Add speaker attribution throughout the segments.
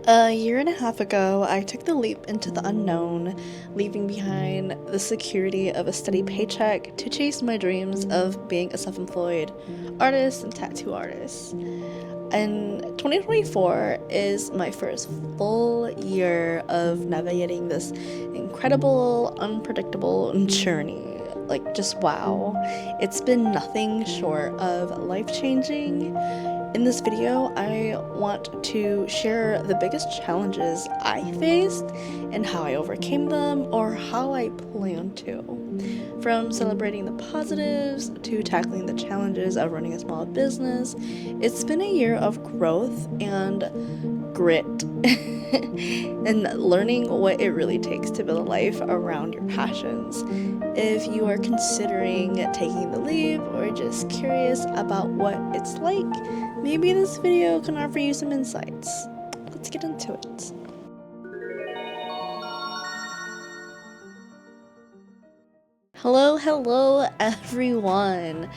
Speaker 1: A year and a half ago, I took the leap into the unknown, leaving behind the security of a steady paycheck to chase my dreams of being a self employed artist and tattoo artist. And 2024 is my first full year of navigating this incredible, unpredictable journey. Like, just wow. It's been nothing short of life changing. In this video, I want to share the biggest challenges I faced and how I overcame them or how I plan to. From celebrating the positives to tackling the challenges of running a small business, it's been a year of growth and grit and learning what it really takes to build a life around your passions. If you are considering taking the leap or just curious about what it's like, maybe this video can offer you some insights. Let's get into it. Hello everyone.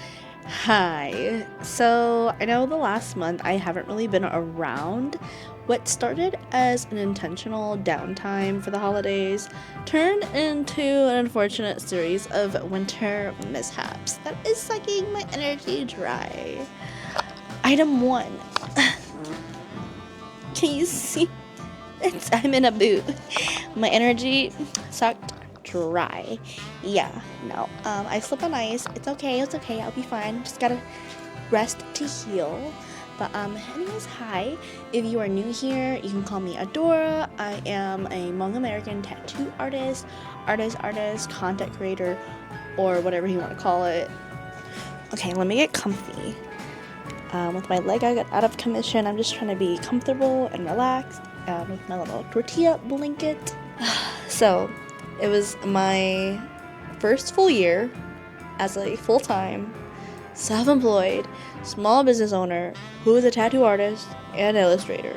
Speaker 1: Hi. So, I know the last month I haven't really been around. What started as an intentional downtime for the holidays turned into an unfortunate series of winter mishaps that is sucking my energy dry. Item 1. Can you see? I'm in a boot. My energy sucked dry. Yeah, no. I slipped on ice. It's okay. I'll be fine. Just gotta rest to heal. But anyways, hi. If you are new here, you can call me Adora. I am a Hmong-American tattoo artist, content creator, or whatever you want to call it. Okay, let me get comfy. With my leg out of commission, I'm just trying to be comfortable and relaxed with my little tortilla blanket. So, it was my first full year as a full-time, self-employed, small business owner who is a tattoo artist and illustrator.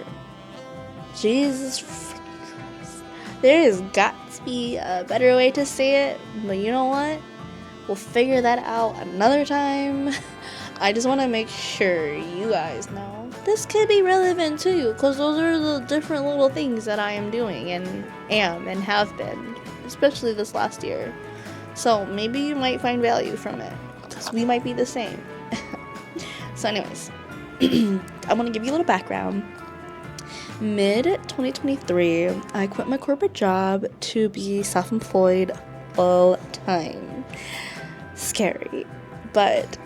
Speaker 1: Jesus Christ. There has got to be a better way to say it, but you know what? We'll figure that out another time. I just want to make sure you guys know this could be relevant to you, because those are the different little things that I am doing and have been, especially this last year. So maybe you might find value from it, because we might be the same. So anyways, I want to give you a little background. Mid-2023, I quit my corporate job to be self-employed full-time. Scary. But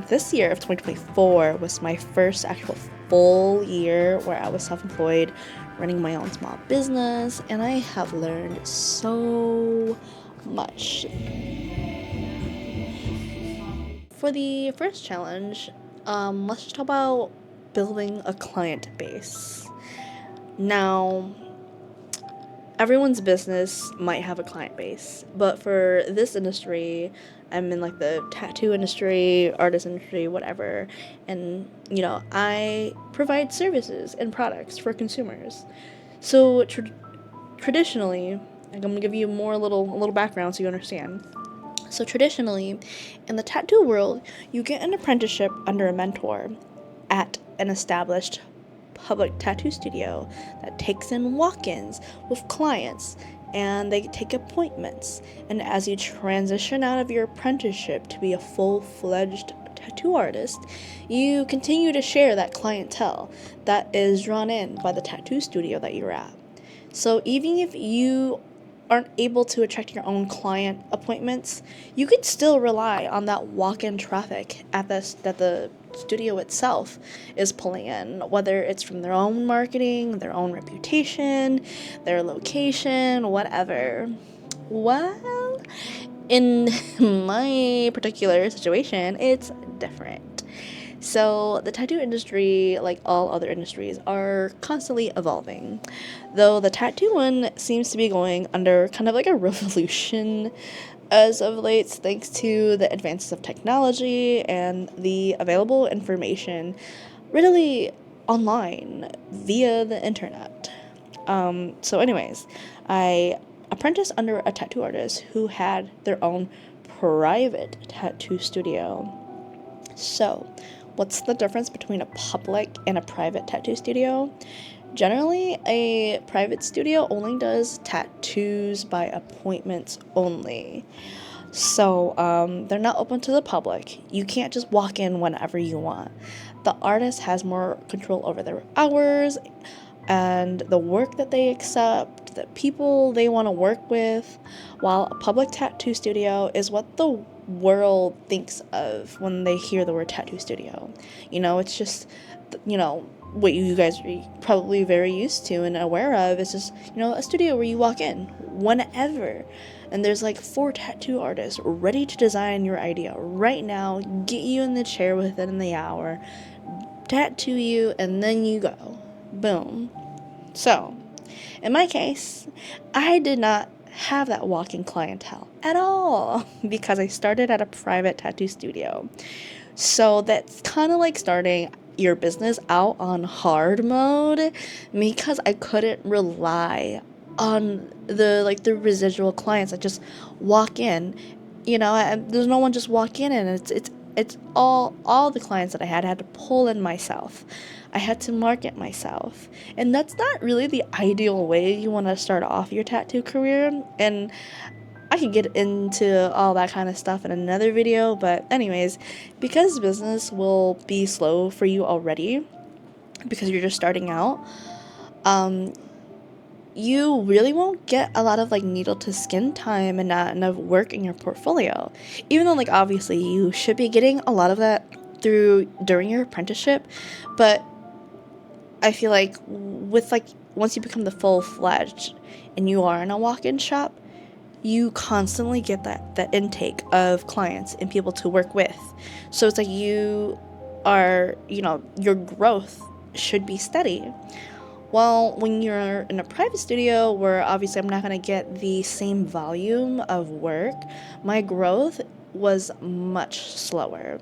Speaker 1: this year of 2024 was my first actual full year where I was self-employed, running my own small business, and I have learned so much. For the first challenge, let's just talk about building a client base. Now, everyone's business might have a client base, but for this industry, I'm in like the tattoo industry, artist industry, whatever, and I provide services and products for consumers. So traditionally, I'm gonna give you a little background so you understand. So traditionally, in the tattoo world, you get an apprenticeship under a mentor at an established public tattoo studio that takes in walk-ins with clients, and they take appointments. And as you transition out of your apprenticeship to be a full-fledged tattoo artist, you continue to share that clientele that is drawn in by the tattoo studio that you're at. So even if you aren't able to attract your own client appointments, you could still rely on that walk-in traffic that the studio itself is pulling in, whether it's from their own marketing, their own reputation, their location, whatever. Well, in my particular situation, it's different. So the tattoo industry, like all other industries, are constantly evolving. Though the tattoo one seems to be going under kind of like a revolution as of late, thanks to the advances of technology and the available information readily online via the internet. So anyways, I apprenticed under a tattoo artist who had their own private tattoo studio. So, what's the difference between a public and a private tattoo studio? Generally, a private studio only does tattoos by appointments only. So, they're not open to the public. You can't just walk in whenever you want. The artist has more control over their hours and the work that they accept, the people they want to work with, while a public tattoo studio is what the world thinks of when they hear the word tattoo studio. It's just, what you guys are probably very used to and aware of. It's just, a studio where you walk in whenever. And there's like 4 tattoo artists ready to design your idea right now, get you in the chair within the hour, tattoo you, and then you go. Boom. So, in my case, I did not have that walk-in clientele at all because I started at a private tattoo studio. So that's kind of like starting your business out on hard mode because I couldn't rely on the residual clients that just walk in. There's no one just walk in, and it's all the clients that I had to pull in myself. I had to market myself, and that's not really the ideal way you want to start off your tattoo career. And I could get into all that kind of stuff in another video, but anyways, because business will be slow for you already because you're just starting out, you really won't get a lot of like needle to skin time and not enough work in your portfolio. Even though like obviously you should be getting a lot of that during your apprenticeship, but I feel like with like once you become the full-fledged and you are in a walk-in shop, you constantly get that intake of clients and people to work with. So it's like you are, your growth should be steady. Well, when you're in a private studio where obviously I'm not going to get the same volume of work, my growth was much slower.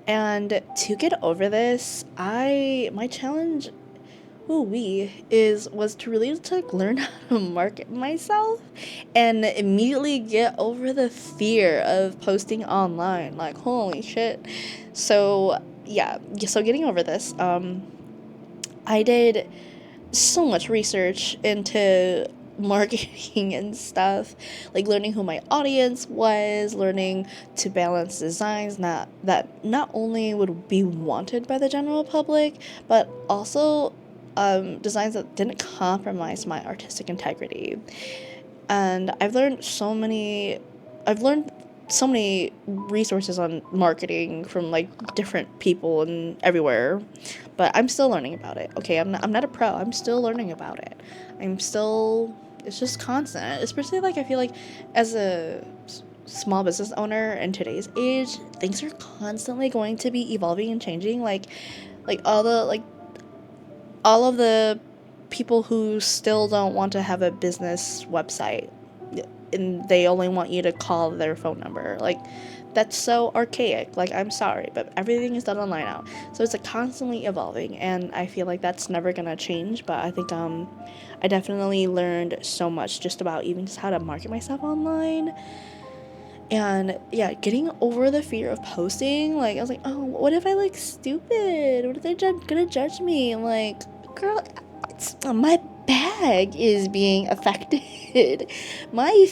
Speaker 1: And to get over this, my challenge was to really learn how to market myself and immediately get over the fear of posting online. Like, holy shit. So getting over this, I did so much research into marketing and stuff, like learning who my audience was, learning to balance designs that not only would be wanted by the general public, but also designs that didn't compromise my artistic integrity. And I've learned so many resources on marketing from like different people and everywhere, but I'm still learning about it. Okay, I'm not a pro. I'm still learning about it. It's just constant, especially like I feel like as a small business owner in today's age, things are constantly going to be evolving and changing. Like all of the people who still don't want to have a business website and they only want you to call their phone number. Like, that's so archaic. Like, I'm sorry, but everything is done online now. So it's like constantly evolving, and I feel like that's never gonna change. But I think I definitely learned so much just about even just how to market myself online. And yeah, getting over the fear of posting, like I was like, oh, what if I look stupid? What if they're gonna judge me? I'm like, girl, my bag is being affected. My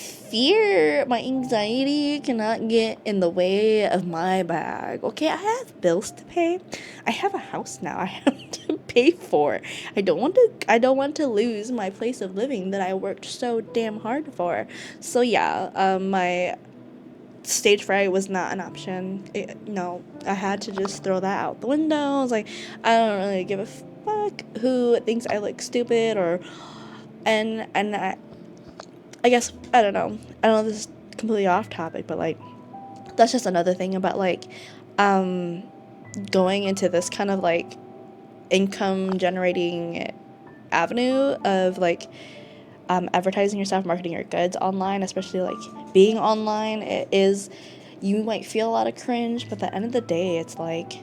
Speaker 1: anxiety cannot get in the way of my bag. Okay, I have bills to pay. I have a house now I have to pay for. I don't want to lose my place of living that I worked so damn hard for. So yeah, my stage fright was not an option. I had to just throw that out the window. I was like, I don't really give a fuck who thinks I look stupid and I guess I don't know. I know this is completely off topic, but like that's just another thing about like going into this kind of like income generating avenue of like advertising yourself, marketing your goods online, especially like being online. You might feel a lot of cringe, but at the end of the day, it's like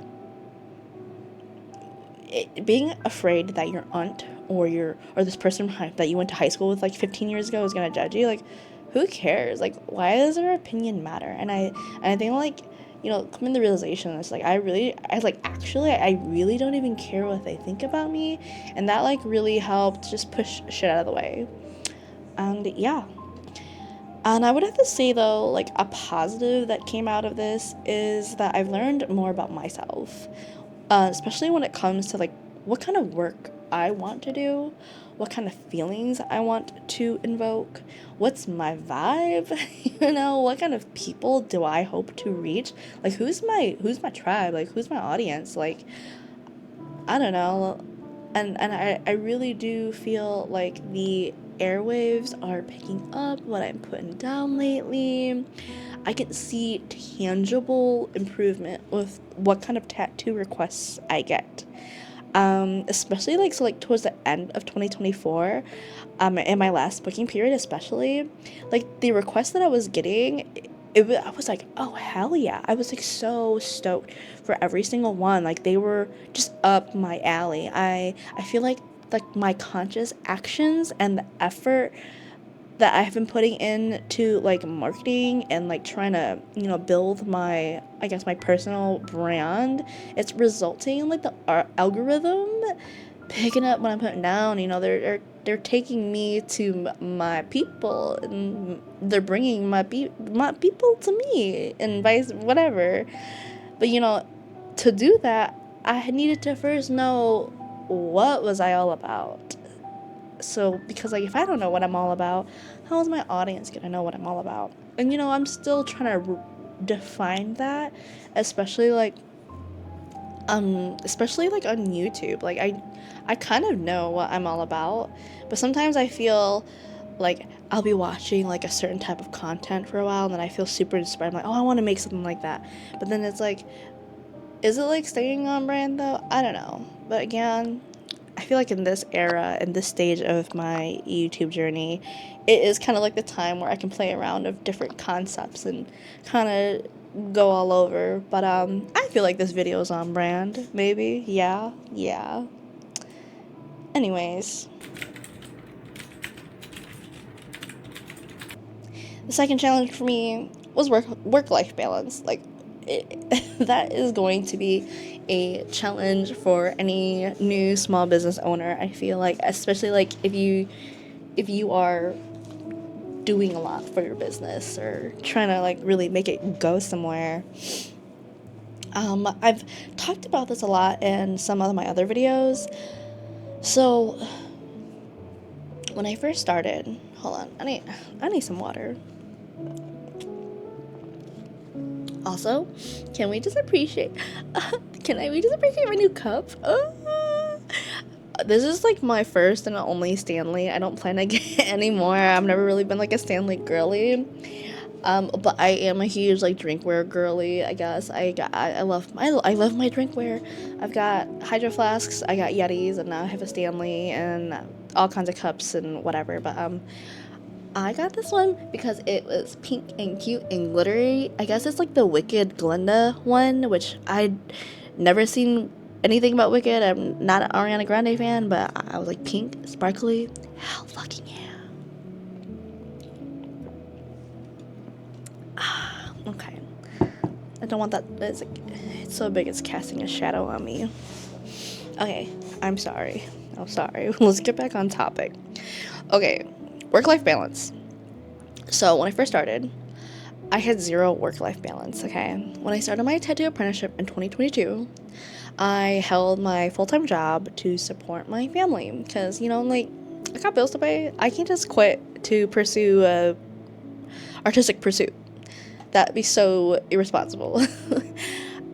Speaker 1: being afraid that your aunt or this person that you went to high school with like 15 years ago is gonna judge you. Like, who cares? Like, why does their opinion matter? And I think like coming to the realization it's like I really don't even care what they think about me, and that like really helped just push shit out of the way. And yeah. And I would have to say though, like a positive that came out of this is that I've learned more about myself, especially when it comes to like what kind of work I want to do, what kind of feelings I want to invoke, what's my vibe, what kind of people do I hope to reach, like who's my tribe, like who's my audience, like I don't know. And I really do feel like the airwaves are picking up what I'm putting down lately. I can see tangible improvement with what kind of tattoo requests I get. Especially like so like towards the end of 2024, in my last booking period especially, like the requests that I was getting, I was like, oh hell yeah, I was like so stoked for every single one. Like they were just up my alley. I feel like my conscious actions and the effort that I have been putting into like marketing and like trying to build my, I guess, my personal brand, it's resulting in like the algorithm picking up what I'm putting down. They're taking me to my people, and they're bringing my people to me, and vice whatever. But to do that, I needed to first know what was I all about. So because like if I don't know what I'm all about, how is my audience gonna know what I'm all about? And I'm still trying to define that, especially like especially like on YouTube. Like I kind of know what I'm all about, but sometimes I feel like I'll be watching like a certain type of content for a while, and then I feel super inspired. I'm like, oh, I want to make something like that. But then it's like, is it like staying on brand though? I don't know. But again, I feel like in this era, in this stage of my YouTube journey, it is kind of like the time where I can play around with different concepts and kind of go all over. But I feel like this video is on brand. Maybe, yeah. Anyways, the second challenge for me was work life balance. Like that is going to be a challenge for any new small business owner. I feel like, especially like if you are doing a lot for your business or trying to like really make it go somewhere. I've talked about this a lot in some of my other videos. So when I first started, hold on, I need some water. Also, can we just appreciate we just appreciate my new cup? This is like my first and only Stanley. I don't plan to get any more. I've never really been like a Stanley girly. But I am a huge like drinkware girly. I guess I love my drinkware. I've got hydro flasks, I got Yetis, and now I have a Stanley and all kinds of cups and whatever. But I got this one because it was pink and cute and glittery. I guess it's like the Wicked Glinda one, which I'd never seen anything about Wicked. I'm not an Ariana Grande fan, but I was like, pink, sparkly, hell fucking yeah. Okay. I don't want that. It's so big, it's casting a shadow on me. Okay, I'm sorry. Let's get back on topic. Okay, work-life balance. So when I first started, I had zero work-life balance, okay? When I started my tattoo apprenticeship in 2022, I held my full-time job to support my family because, like, I got bills to pay. I can't just quit to pursue a artistic pursuit. That'd be so irresponsible.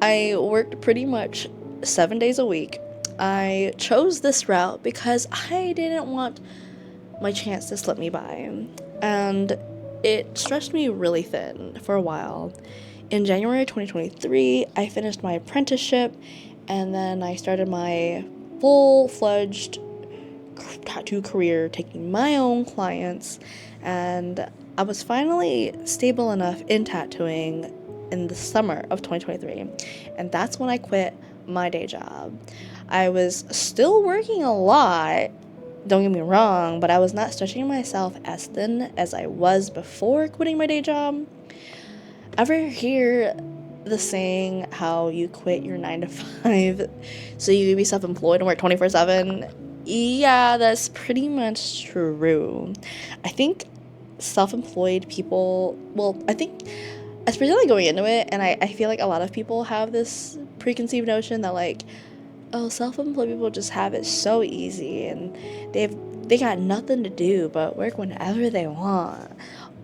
Speaker 1: I worked pretty much 7 days a week. I chose this route because I didn't want my chance to slip me by. And it stretched me really thin for a while. In January 2023, I finished my apprenticeship, and then I started my full-fledged tattoo career, taking my own clients, and I was finally stable enough in tattooing in the summer of 2023, and that's when I quit my day job. I was still working a lot, don't get me wrong, but I was not stretching myself as thin as I was before quitting my day job. Ever hear the saying how you quit your 9 to 5 so you can be self-employed and work 24/7? Yeah, that's pretty much true. I think self-employed people, well, I think especially going into it, and I feel like a lot of people have this preconceived notion that like, oh, self-employed people just have it so easy and they got nothing to do but work whenever they want.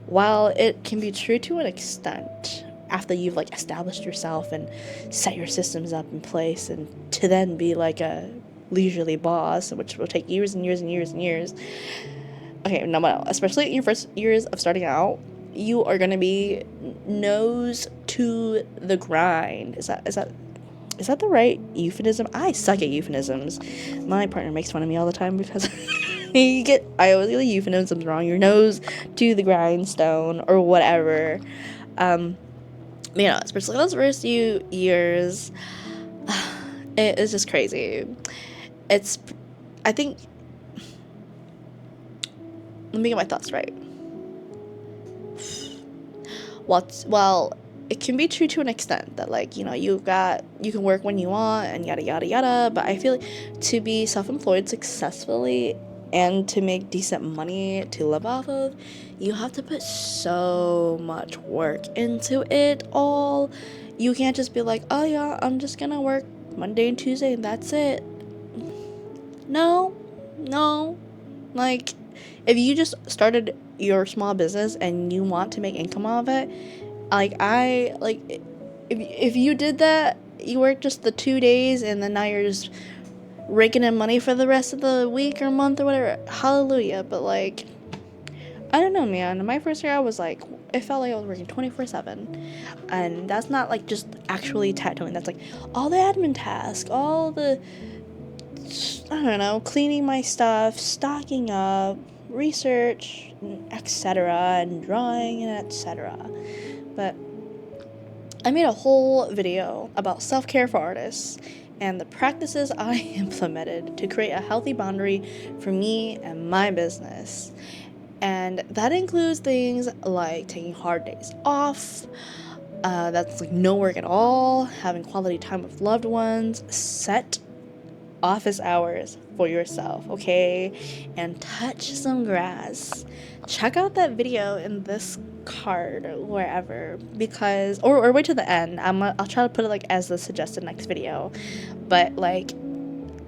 Speaker 1: While it can be true to an extent after you've like established yourself and set your systems up in place, and to then be like a leisurely boss, which will take years and years and years and years. Okay, no, especially in your first years of starting out, you are gonna be nose to the grind. Is that the right euphemism? I suck at euphemisms. My partner makes fun of me all the time because I always get the euphemisms wrong. Your nose to the grindstone or whatever. Especially those first few years, it is just crazy. I think, let me get my thoughts right. Well, it can be true to an extent that like, you can work when you want and yada yada yada, but I feel like to be self-employed successfully and to make decent money to live off of, you have to put so much work into it all. You can't just be like, oh yeah, I'm just gonna work Monday and Tuesday and that's it. No, like, if you just started your small business and you want to make income off it, if you did that, you worked just the 2 days and then now you're just raking in money for the rest of the week or month or whatever, hallelujah. But like, I don't know, man, my first year I was like, it felt like I was working 24/7, and that's not like just actually tattooing, that's like all the admin tasks, all the, I don't know, cleaning my stuff, stocking up, research, etc., and drawing, and etc. But I made a whole video about self-care for artists and the practices I implemented to create a healthy boundary for me and my business. And that includes things like taking hard days off, that's like no work at all, having quality time with loved ones, set office hours for yourself, okay? And touch some grass. Check out that video in this card or wherever, because or wait till the end. I'll try to put it like as the suggested next video, but like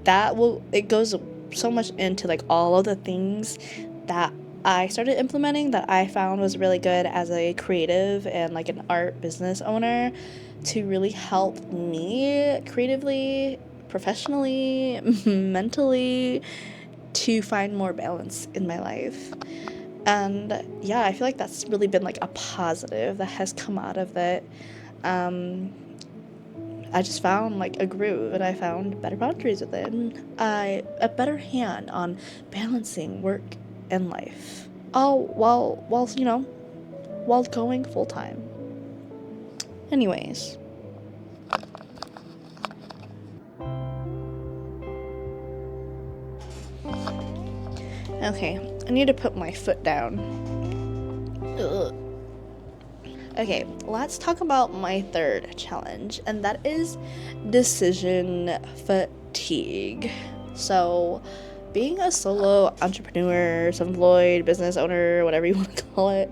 Speaker 1: it goes so much into like all of the things that I started implementing that I found was really good as a creative and like an art business owner, to really help me creatively, professionally, mentally, to find more balance in my life. And yeah, I feel like that's really been like a positive that has come out of it. I just found like a groove, and I found better boundaries with it, and a better hand on balancing work and life, all while going full time. Anyways, okay, I need to put my foot down. Ugh. Okay, let's talk about my third challenge, and that is decision fatigue. So, being a solo entrepreneur, self-employed, business owner, whatever you want to call it,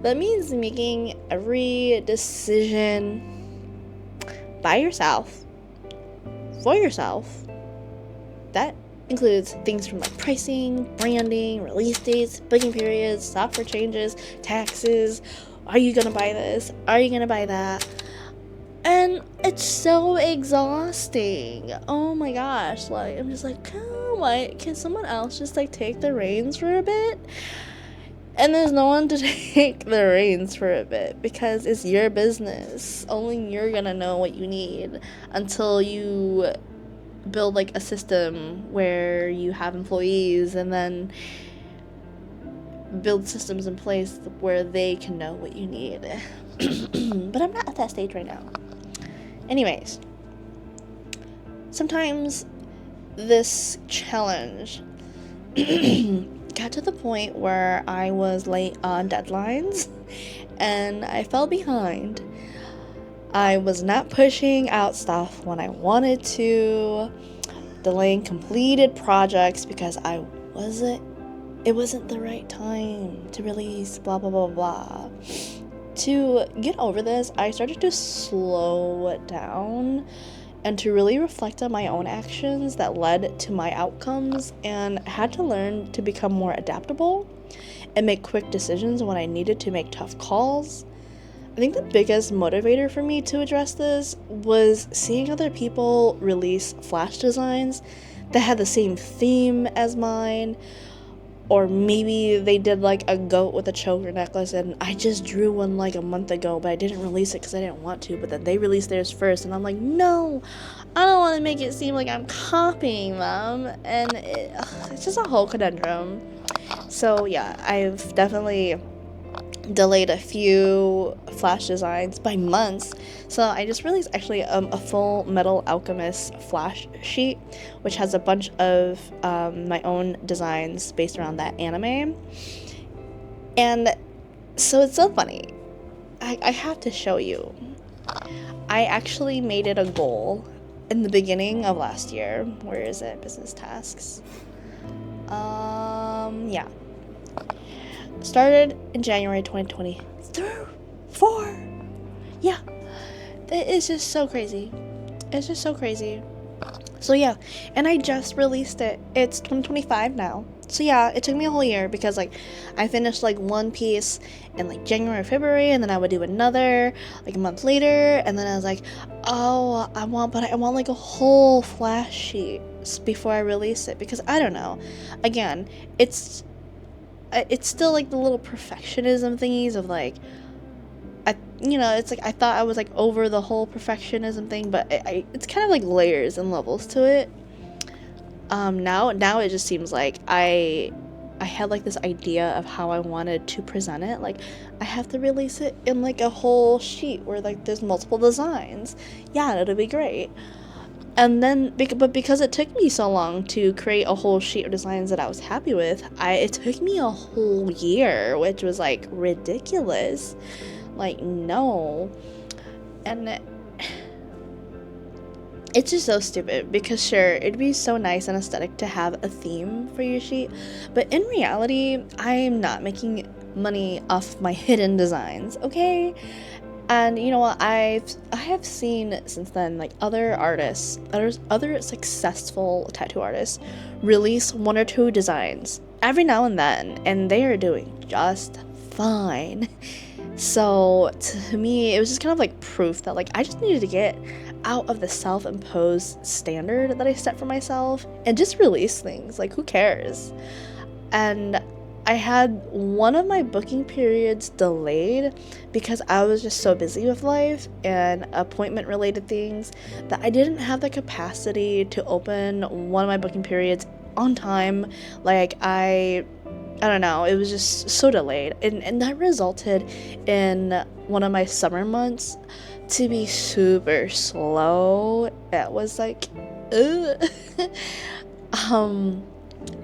Speaker 1: that means making every decision by yourself, for yourself. That includes things from like pricing, branding, release dates, booking periods, software changes, taxes. Are you gonna buy this? Are you gonna buy that? And it's so exhausting. Oh my gosh, like, I'm just like, can someone else just like take the reins for a bit? And there's no one to take the reins for a bit because it's your business. Only you're gonna know what you need until you build like a system where you have employees, and then build systems in place where they can know what you need. But I'm not at that stage right now. Anyways, sometimes this challenge got to the point where I was late on deadlines and I fell behind. I was not pushing out stuff when I wanted to, delaying completed projects because it wasn't the right time to release, blah, blah, blah, blah. To get over this, I started to slow it down and to really reflect on my own actions that led to my outcomes, and had to learn to become more adaptable and make quick decisions when I needed to make tough calls. I think the biggest motivator for me to address this was seeing other people release flash designs that had the same theme as mine, or maybe they did like a goat with a choker necklace and I just drew one like a month ago, but I didn't release it because I didn't want to, but then they released theirs first, and I'm like, no, I don't want to make it seem like I'm copying them, and it's just a whole conundrum. So yeah, I've definitely delayed a few flash designs by months. So I just released actually a Full Metal Alchemist flash sheet, which has a bunch of my own designs based around that anime. And so it's so funny. I have to show you. I actually made it a goal in the beginning of last year. Where is it? Business tasks. Yeah. Started in January 2024. Yeah. It's just so crazy. It's just so crazy. So yeah, and I just released it. It's 2025 now. So yeah, it took me a whole year because like I finished like one piece in like January or February, and then I would do another like a month later, and then I was like, oh, I want like a whole flash sheet before I release it, because I don't know. Again, it's still like the little perfectionism thingies of like, it's like I thought I was like over the whole perfectionism thing, but it's kind of like layers and levels to it. Now it just seems like I had like this idea of how I wanted to present it. Like I have to release it in like a whole sheet where like there's multiple designs. Yeah, it'll be great. And then, but because it took me so long to create a whole sheet of designs that I was happy with, it took me a whole year, which was like ridiculous. Like, no. And it's just so stupid, because sure, it'd be so nice and aesthetic to have a theme for your sheet, but in reality, I'm not making money off my hidden designs, okay? And you know what, I have seen since then like other artists, other successful tattoo artists release one or two designs every now and then, and they are doing just fine. So to me, it was just kind of like proof that like I just needed to get out of the self-imposed standard that I set for myself and just release things. Like, who cares? And I had one of my booking periods delayed because I was just so busy with life and appointment related things that I didn't have the capacity to open one of my booking periods on time. Like I don't know, it was just so delayed, and that resulted in one of my summer months to be super slow. It was like, ugh.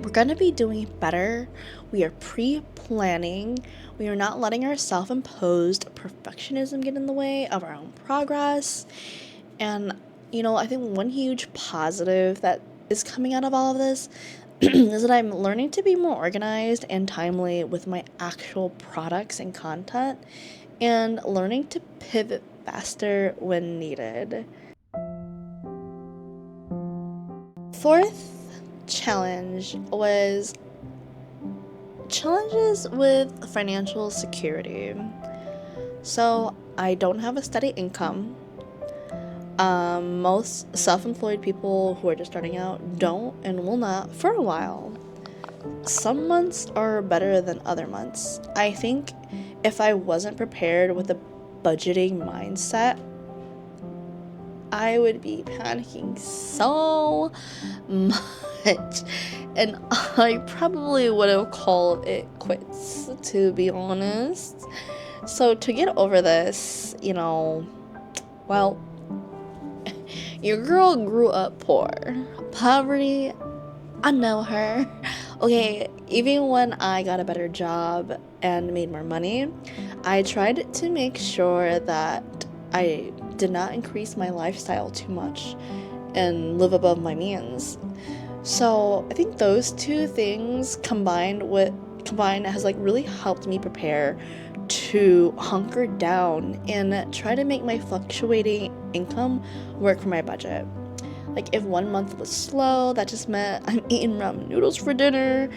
Speaker 1: We're gonna be doing better. We are pre-planning. We are not letting our self-imposed perfectionism get in the way of our own progress. And I think one huge positive that is coming out of all of this is that I'm learning to be more organized and timely with my actual products and content, and learning to pivot faster when needed. Fourth challenge was challenges with financial security. So I don't have a steady income. Most self-employed people who are just starting out don't and will not for a while. Some months are better than other months. I think if I wasn't prepared with a budgeting mindset, I would be panicking so much, and I probably would have called it quits, to be honest. So to get over this, well, your girl grew up poor. Poverty, I know her. Okay, even when I got a better job and made more money, I tried to make sure that I did not increase my lifestyle too much and live above my means. So I think those two things combined has like really helped me prepare to hunker down and try to make my fluctuating income work for my budget. Like if one month was slow, that just meant I'm eating ramen noodles for dinner,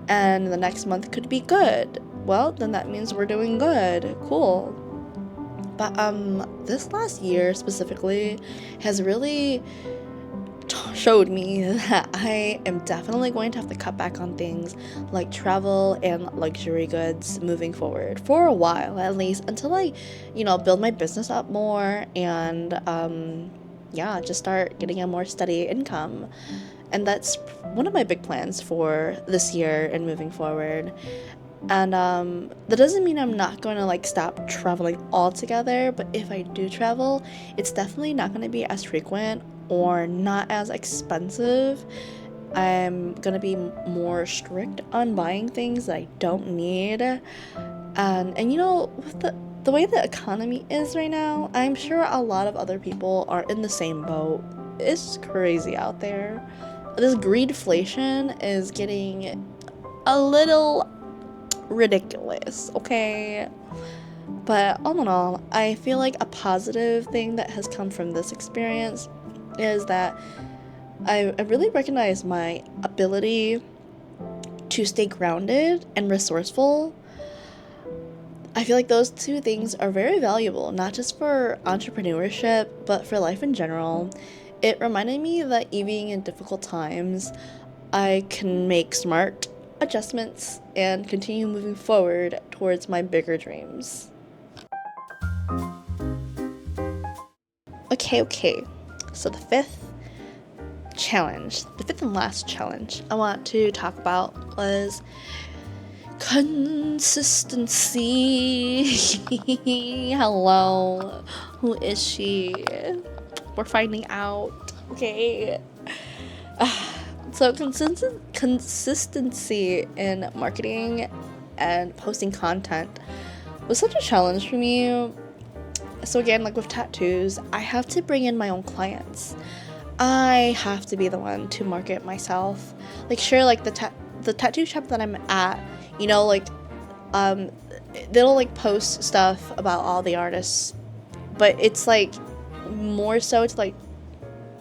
Speaker 1: and the next month could be good. Well, then that means we're doing good. Cool. But this last year specifically has really showed me that I am definitely going to have to cut back on things like travel and luxury goods moving forward for a while, at least until I, build my business up more and just start getting a more steady income. And that's one of my big plans for this year and moving forward. And that doesn't mean I'm not going to like stop traveling altogether, but if I do travel, it's definitely not going to be as frequent or not as expensive. I'm going to be more strict on buying things that I don't need. And with the way the economy is right now, I'm sure a lot of other people are in the same boat. It's crazy out there. This greedflation is getting a little ridiculous, okay? But all in all, I feel like a positive thing that has come from this experience is that I really recognize my ability to stay grounded and resourceful. I feel like those two things are very valuable, not just for entrepreneurship, but for life in general. It reminded me that even in difficult times, I can make smart adjustments and continue moving forward towards my bigger dreams. Okay. So the fifth and last challenge I want to talk about was consistency. Hello, who is she? We're finding out. Okay. So consistency in marketing and posting content was such a challenge for me. So again, like with tattoos, I have to bring in my own clients. I have to be the one to market myself. Like sure, like the tattoo shop that I'm at, they'll like post stuff about all the artists, but it's like more so to like,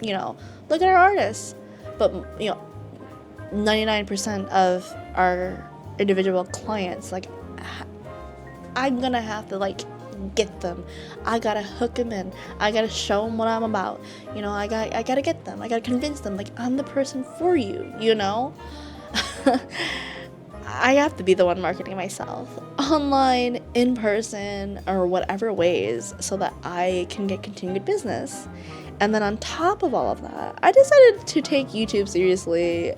Speaker 1: look at our artists. But 99% of our individual clients, like I'm gonna have to like get them. I gotta hook them in. I gotta show them what I'm about. I gotta get them. I gotta convince them like I'm the person for you. I have to be the one marketing myself, online, in person, or whatever ways, so that I can get continued business. And then on top of all of that, I decided to take YouTube seriously.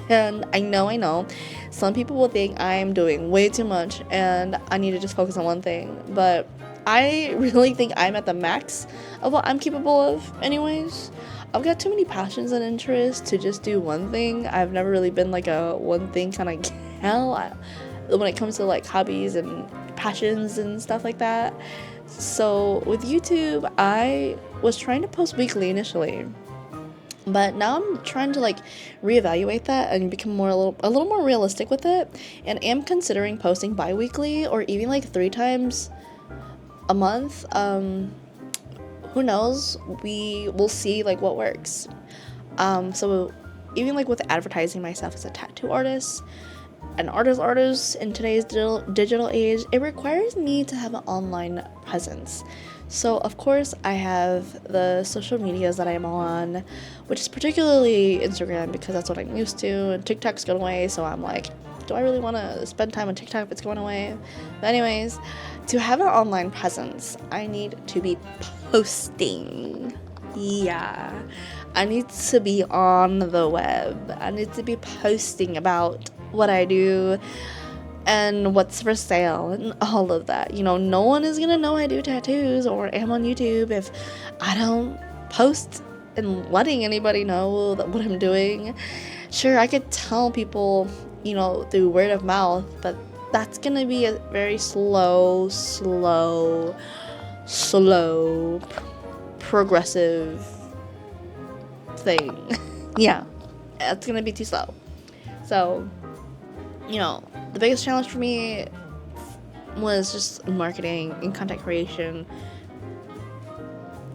Speaker 1: And I know, some people will think I'm doing way too much and I need to just focus on one thing. But I really think I'm at the max of what I'm capable of anyways. I've got too many passions and interests to just do one thing. I've never really been like a one thing kind of gal when it comes to like hobbies and passions and stuff like that. So with YouTube, I was trying to post weekly initially, but now I'm trying to like reevaluate that and become a little more realistic with it, and am considering posting bi-weekly or even like 3 times a month. Who knows? We will see like what works. So even like with advertising myself as a tattoo artist, an artist in today's digital age, it requires me to have an online presence. So of course I have the social medias that I'm on, which is particularly Instagram because that's what I'm used to, and TikTok's going away, so I'm like, do I really want to spend time on TikTok if it's going away? But anyways, to have an online presence, I need to be posting. Yeah, I need to be on the web. I need to be posting about what I do and what's for sale and all of that. No one is gonna know I do tattoos or am on YouTube if I don't post and letting anybody know that what I'm doing. Sure, I could tell people, through word of mouth, but that's gonna be a very slow slow, progressive thing. Yeah, it's gonna be too slow. So, the biggest challenge for me was just marketing and content creation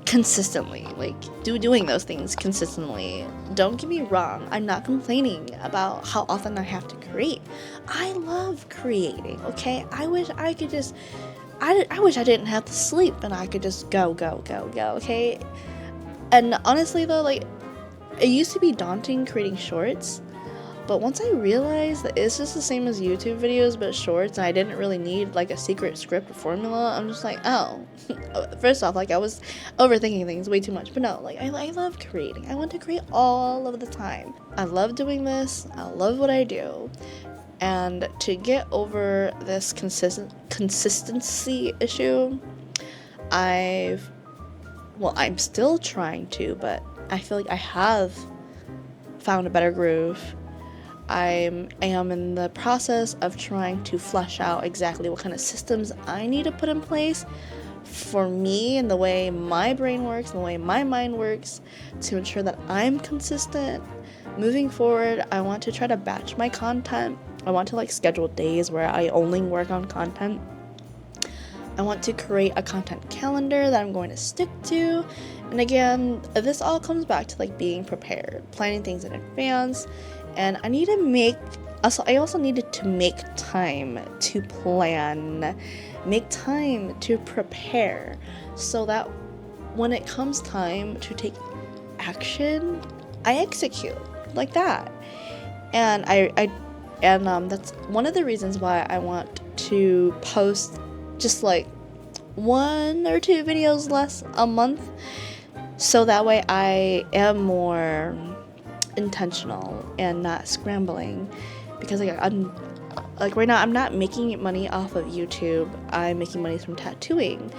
Speaker 1: consistently, like doing those things consistently. Don't get me wrong, I'm not complaining about how often I have to create. I love creating, okay? I wish I could just I wish I didn't have to sleep and I could just go, okay? And honestly though, like, it used to be daunting creating shorts, but once I realized that it's just the same as YouTube videos but shorts, and I didn't really need like a secret script or formula, I'm just like, oh. First off, like, I was overthinking things way too much, but no, like, I love creating. I want to create all of the time. I love doing this. I love what I do. And to get over this consistency issue, I'm still trying to, but I feel like I have found a better groove. I am in the process of trying to flesh out exactly what kind of systems I need to put in place for me and the way my brain works and the way my mind works to ensure that I'm consistent. Moving forward, I want to try to batch my content. I want to schedule days where I only work on content. I want to create a content calendar that I'm going to stick to. And again, this all comes back to being prepared, planning things in advance. And I also needed to make time to plan, make time to prepare, so that when it comes time to take action, I execute like that. And that's one of the reasons why I want to post just 1 or 2 videos less a month, so that way I am more intentional and not scrambling. Because I'm right now I'm not making money off of YouTube. I'm making money from tattooing.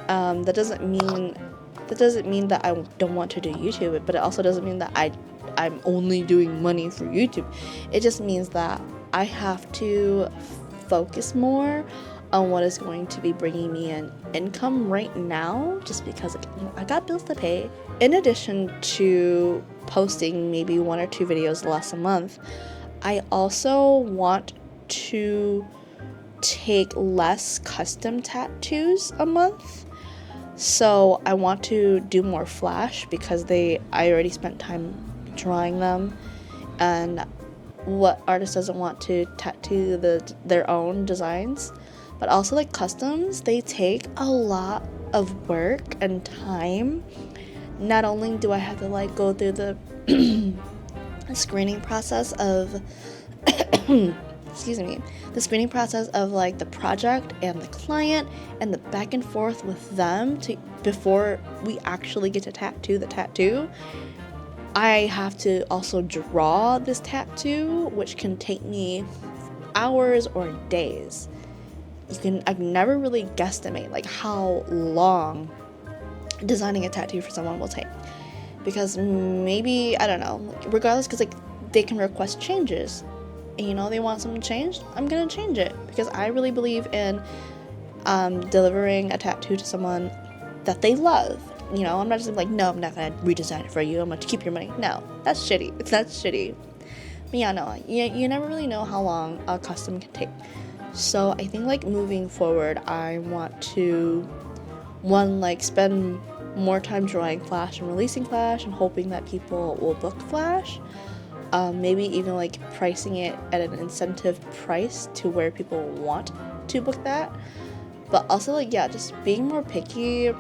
Speaker 1: That doesn't mean that I don't want to do YouTube, but it also doesn't mean that I'm only doing money for YouTube. It just means that I have to focus more on what is going to be bringing me an income right now, just because I got bills to pay. In addition to posting maybe 1 or 2 videos less a month, I also want to take less custom tattoos a month. So I want to do more flash because I already spent time drawing them, and what artist doesn't want to tattoo their own designs? But also customs, they take a lot of work and time. Not only do I have to go through the screening process of the screening process of the project and the client and the back and forth with them before we actually get to tattoo the tattoo. I have to also draw this tattoo, which can take me hours or days. I can never really guesstimate how long designing a tattoo for someone will take, because maybe, I don't know, regardless, because they can request changes, and they want something changed, I'm gonna change it, because I really believe in delivering a tattoo to someone that they love. I'm not just no, I'm not gonna redesign it for you, I'm gonna keep your money. No, that's shitty. That's shitty. But yeah, no, you never really know how long a custom can take. So I think moving forward, I want to spend more time drawing flash and releasing flash and hoping that people will book flash. Maybe even pricing it at an incentive price to where people want to book that. But also just being more picky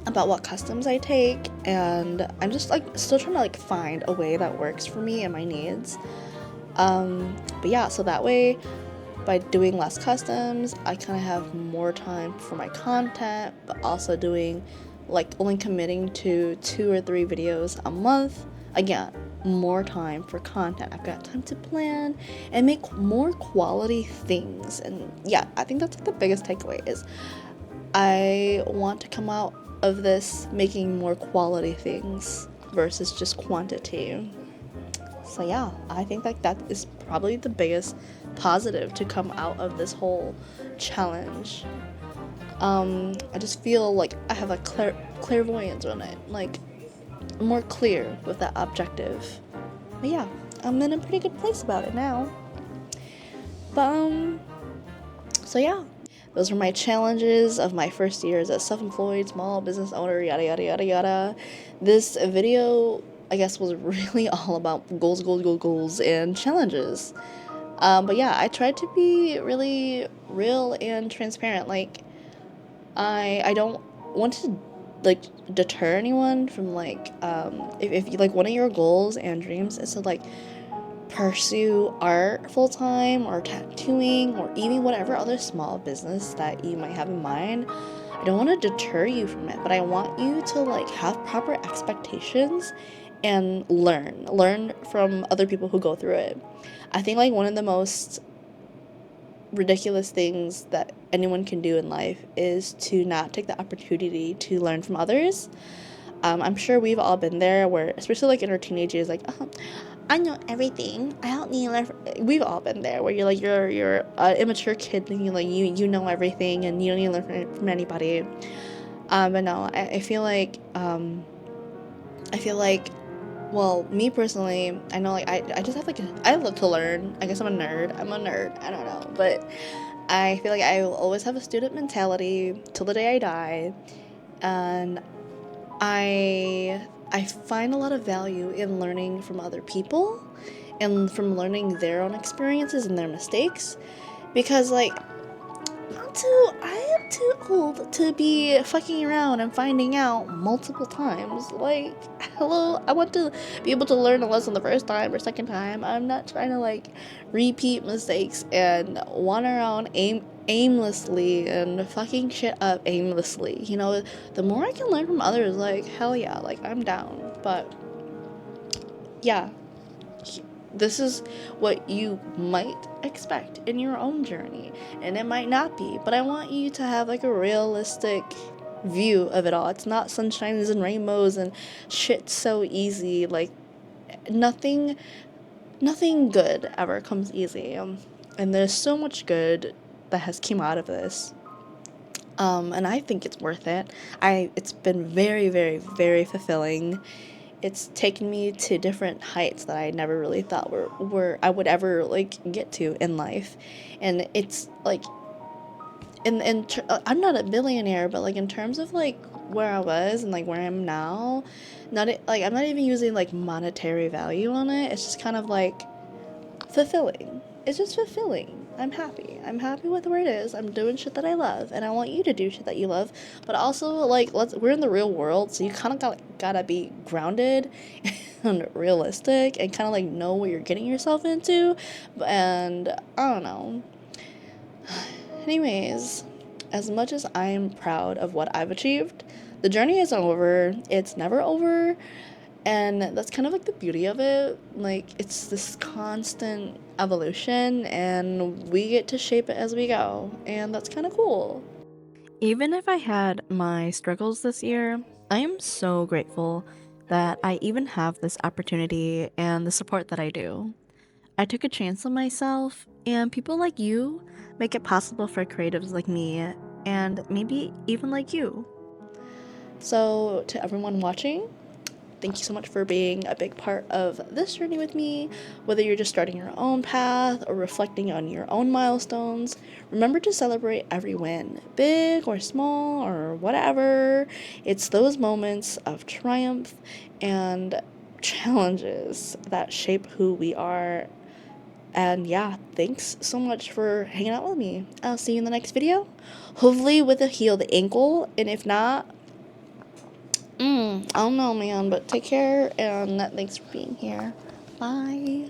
Speaker 1: about what customs I take, and I'm just still trying to find a way that works for me and my needs. But yeah, so that way, by doing less customs, I kind of have more time for my content, but also doing only committing to 2 or 3 videos a month. Again, more time for content. I've got time to plan and make more quality things. And yeah, I think that's the biggest takeaway is I want to come out of this making more quality things versus just quantity. So yeah, I think that is probably the biggest positive to come out of this whole challenge. I just feel like I have a clairvoyance on it, like more clear with that objective. But yeah, I'm in a pretty good place about it now. But so yeah, those were my challenges of my first year as a self-employed small business owner, yada yada yada yada. This video, I guess, was really all about goals, and challenges. But yeah, I tried to be really real and transparent. Like, I don't want to like deter anyone from like if you like one of your goals and dreams is to like pursue art full time or tattooing or even whatever other small business that you might have in mind. I don't want to deter you from it, but I want you to like have proper expectations and learn from other people who go through it. I think like one of the most ridiculous things that anyone can do in life is to not take the opportunity to learn from others. I'm sure we've all been there where, especially like in our teenage years, like, I know everything. I don't need to learn. We've all been there where you're like you're an immature kid thinking like you know everything and you don't need to learn from anybody. But no, I feel like, well, me personally, I know like I just have like I love to learn. I guess I'm a nerd. I don't know, but I feel like I will always have a student mentality till the day I die, and I find a lot of value in learning from other people and from learning their own experiences and their mistakes, because like I am too old to be fucking around and finding out multiple times. Like, hello, I want to be able to learn a lesson the first time or second time. I'm not trying to like repeat mistakes and wander around aimlessly and fucking shit up aimlessly. You know, the more I can learn from others, like hell yeah, like I'm down. But yeah, this is what you might expect in your own journey, and it might not be, but I want you to have like a realistic view of it all. It's not sunshines and rainbows and shit so easy. Like, nothing nothing good ever comes easy. And there's so much good that has came out of this, and I think it's worth it. It's been very, very, very fulfilling. It's taken me to different heights that I never really thought were I would ever like get to in life. And it's like I'm not a billionaire, but like in terms of like where I was and like where I am now, like I'm not even using like monetary value on it. It's just kind of like fulfilling. It's just fulfilling. I'm happy. I'm happy with where it is. I'm doing shit that I love, and I want you to do shit that you love. But also, like, we're in the real world, so you kind of gotta be grounded and realistic, and kind of like know what you're getting yourself into. And I don't know. Anyways, as much as I am proud of what I've achieved, the journey isn't over. It's never over. And that's kind of like the beauty of it. Like, it's this constant evolution, and we get to shape it as we go. And that's kind of cool. Even if I had my struggles this year, I am so grateful that I even have this opportunity and the support that I do. I took a chance on myself, and people like you make it possible for creatives like me, and maybe even like you. So, to everyone watching, thank you so much for being a big part of this journey with me. Whether you're just starting your own path or reflecting on your own milestones, remember to celebrate every win, big or small or whatever. It's those moments of triumph and challenges that shape who we are. And yeah, thanks so much for hanging out with me. I'll see you in the next video. Hopefully with a healed ankle, and if not, I don't know, man, but take care, and thanks for being here. Bye.